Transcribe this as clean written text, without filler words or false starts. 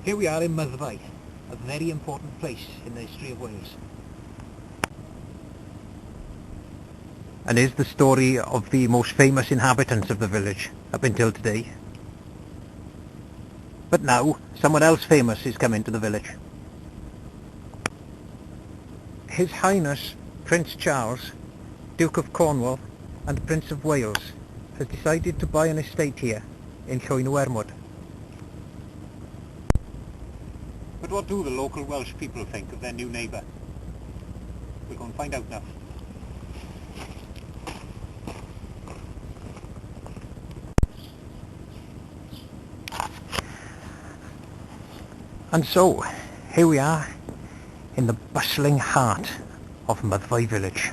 Here we are in Myddfai, a very important place in the history of Wales. And is the story of the most famous inhabitants of the village up until today. But now, someone else famous is coming to the village. His Highness Prince Charles, Duke of Cornwall and Prince of Wales, has decided to buy an estate here in Llwynwermod. But what do the local Welsh people think of their new neighbour? We'll go and find out now. And so, here we are in the bustling heart of Myddfai village.